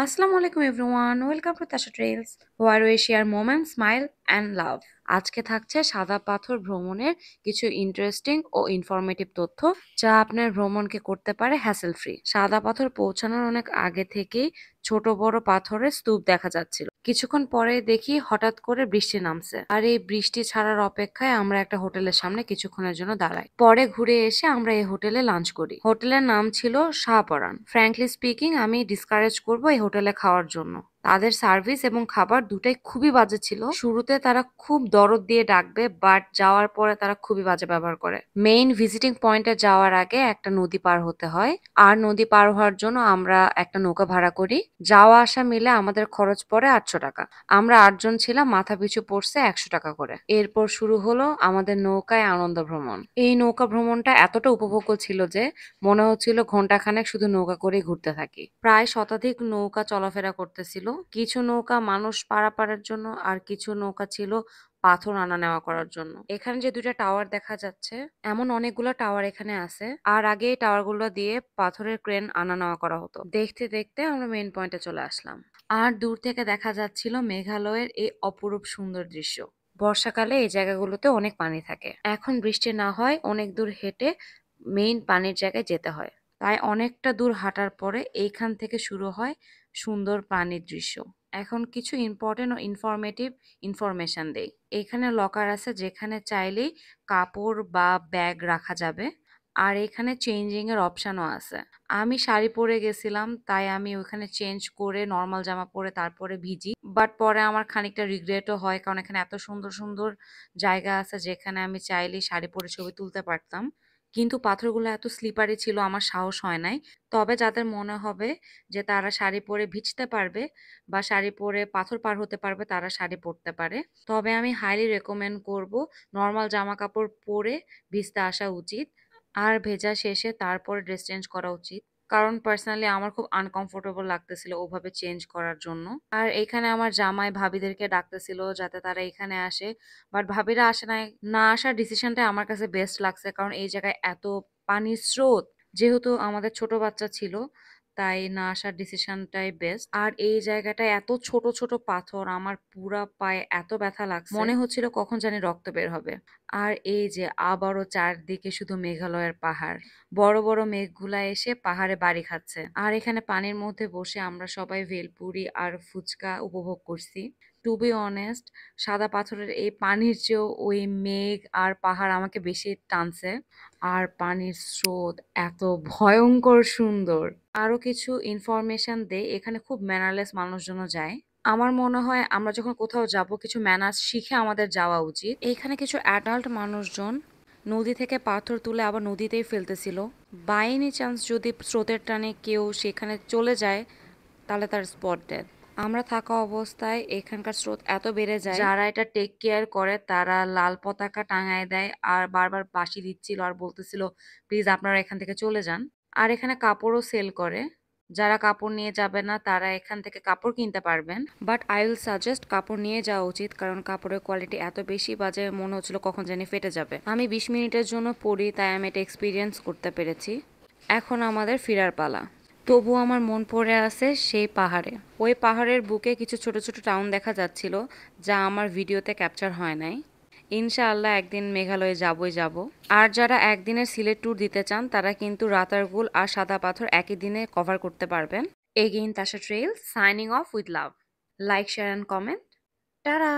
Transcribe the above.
আসসালামু আলাইকুম everyone, welcome to Tasha trails, where we share moments, smile and love. আজকে থাকছে সাদা পাথর ভ্রমণের কিছু ইন্টারেস্টিং ও ইনফরমেটিভ তথ্য, যা আপনার ভ্রমণকে করতে পারে হ্যাসেল ফ্রি। সাদা পাথর পৌঁছানোর অনেক আগে থেকেই ছোট বড় পাথরের স্তূপ দেখা যাচ্ছিল। কিছুক্ষণ পরে দেখি হঠাৎ করে বৃষ্টি নামছে, আর এই বৃষ্টি ছাড়ার অপেক্ষায় আমরা একটা হোটেলের সামনে কিছুক্ষণের জন্য দাঁড়াই। পরে ঘুরে এসে আমরা এই হোটেলে লাঞ্চ করি। হোটেলের নাম ছিল শাহপরান। ফ্র্যাঙ্কলি স্পিকিং, আমি ডিসকারেজ করবো এই হোটেলে খাওয়ার জন্য। তাদের সার্ভিস এবং খাবার দুটাই খুবই বাজে ছিল। শুরুতে তারা খুব দরদ দিয়ে ডাকবে, বাট যাওয়ার পরে তারা খুবই বাজে ব্যবহার করে। মেইন ভিজিটিং পয়েন্টে যাওয়ার আগে একটা নদী পার হতে হয়, আর নদী পার হওয়ার জন্য আমরা একটা নৌকা ভাড়া করি। যাওয়া আসা মিলে আমাদের খরচ পড়ে 800 টাকা। আমরা 8 জন ছিলাম, মাথা পিছু পড়ছে 100 টাকা করে। এরপর শুরু হলো আমাদের নৌকায় আনন্দ ভ্রমণ। এই নৌকা ভ্রমণটা এতটা উপভোগ্য ছিল যে মনে হচ্ছিল ঘন্টাখানেক শুধু নৌকা করেই ঘুরতে থাকি। প্রায় শতাধিক নৌকা চলাফেরা করতেছিল। কিছু নৌকা মানুষ পারাপারের জন্য, আর কিছু নৌকা ছিল পাথর আনা নেওয়া করার জন্য। এখানে যে দুইটা টাওয়ার দেখা যাচ্ছে, এমন অনেকগুলো টাওয়ার এখানে আছে। আর আগে এই টাওয়ারগুলো দিয়ে পাথরের ক্রেন আনা নেওয়া করা হতো। দেখতে দেখতে আমরা মেইন পয়েন্টে চলে আসলাম, আর দূর থেকে দেখা যাচ্ছিল মেঘালয়ের এই অপরূপ সুন্দর দৃশ্য। বর্ষাকালে এই জায়গাগুলোতে অনেক পানি থাকে। এখন বৃষ্টি না হয় অনেক দূর হেঁটে মেইন পানির জায়গায় যেতে হয়। তাই অনেকটা দূর হাঁটার পরে এইখান থেকে শুরু হয় সুন্দর পানির দৃশ্য। এখন কিছু ইম্পর্টেন্ট ও ইনফরমেটিভ ইনফরমেশন দেই। এখানে লকার আছে যেখানে চাইলেই কাপড় বা ব্যাগ রাখা যাবে। আর এখানে চেঞ্জিং এর অপশনও আছে। আমি শাড়ি পরে গেছিলাম, তাই আমি ওখানে চেঞ্জ করে নর্মাল জামা পরে তারপরে ভিজি। বাট পরে আমার খানিকটা রিগ্রেটও হয়, কারণ এখানে এত সুন্দর সুন্দর জায়গা আছে যেখানে আমি চাইলেই শাড়ি পরে ছবি তুলতে পারতাম। কিন্তু পাথরগুলো এত স্লিপারি ছিল, আমার সাহস হয় নাই। তবে যাদের মনে হবে যে তারা শাড়ি পরে ভিজতে পারবে বা শাড়ি পরে পাথর পার হতে পারবে, তারা শাড়ি পরতে পারে। তবে আমি হাইলি রেকমেন্ড করব নর্মাল জামা কাপড় পরে ভিজতে আসা উচিত। আর ভেজা শেষে তারপরে ড্রেস চেঞ্জ করা উচিত, কারণ পার্সোনালি আমার খুব আনকমফোর্টেবল লাগতেছিল ওভাবে চেঞ্জ করার জন্য। আর এখানে আমার জামাই ভাবিদেরকে ডাকতেছিল যাতে তারা এখানে আসে, বাট ভাবিরা আসে নাই। না আসার ডিসিশনটাই আমার কাছে বেস্ট লাগছে, কারণ এই জায়গায় এত পানির স্রোত। যেহেতু আমাদের ছোট বাচ্চা ছিল, তাই না আসার ডিসিশনটাই বেস্ট। আর এই জায়গাটায় এত ছোট ছোট পাথর, আমার পুরা পায়ে এত ব্যথা লাগছে, মনে হচ্ছিল কখন জানি রক্ত বের হবে। আর এই যে আবারও চারদিকে শুধু মেঘালয়ের পাহাড়, বড় বড় মেঘগুলা এসে পাহাড়ে বাড়ি খাচ্ছে। আর এখানে পানির মধ্যে বসে আমরা সবাই ভেলপুরি আর ফুচকা উপভোগ করছি। টু বি অনেস্ট, সাদা পাথরের এই পানির চেয়েও ওই মেঘ আর পাহাড় আমাকে বেশি টানছে। আর পানির স্রোত এত ভয়ঙ্কর সুন্দর। আরো কিছু ইনফরমেশন দেই, এখানে খুব ম্যানারলেস মানুষজনও যায়। আমার মনে হয় আমরা যখন কোথাও যাব, কিছু ম্যানার্স শিখে আমাদের যাওয়া উচিত। এখানে কিছু অ্যাডাল্ট মানুষজন নদী থেকে পাথর তুলে আবার নদীতেই ফেলতেছিল। বাই এনি চান্স যদি স্রোতের টানে কেউ সেখানে চলে যায়, তাহলে তার স্পট ডেথ। আমরা থাকা অবস্থায় এখানকার স্রোত এত বেড়ে যায়, যারা এটা টেক কেয়ার করে তারা লাল পতাকা টাঙায় দেয় আর বারবার বাঁশি দিচ্ছিল আর বলতেছিল প্লিজ আপনারা এখান থেকে চলে যান। আর এখানে কাপড়ও সেল করে। যারা কাপড় নিয়ে যাবে না তারা এখান থেকে কাপড় কিনতে পারবেন, বাট আই উইল সাজেস্ট কাপড় নিয়ে যাওয়া উচিত, কারণ কাপড়ের কোয়ালিটি এত বেশি বাজে, মনে হচ্ছিল কখন জানি ফেটে যাবে। আমি 20 মিনিটের জন্য পরি, তাই আমি এটা এক্সপিরিয়েন্স করতে পেরেছি। এখন আমাদের ফেরার পালা। তবু আমার মন পড়ে আছে সেই পাহাড়ে। ওই পাহাড়ের বুকে কিছু ছোট ছোট টাউন দেখা যাচ্ছিল, যা আমার ভিডিওতে ক্যাপচার হয় নাই। ইনশাআল্লাহ একদিন মেঘালয়ে যাবই যাব। আর যারা একদিনের সিলেট ট্যুর দিতে চান, তারা কিন্তু রাতারগুল আর সাদা পাথর একই দিনে কভার করতে পারবেন। Again Tasha trail, signing off with love. Like, share and comment. Tata.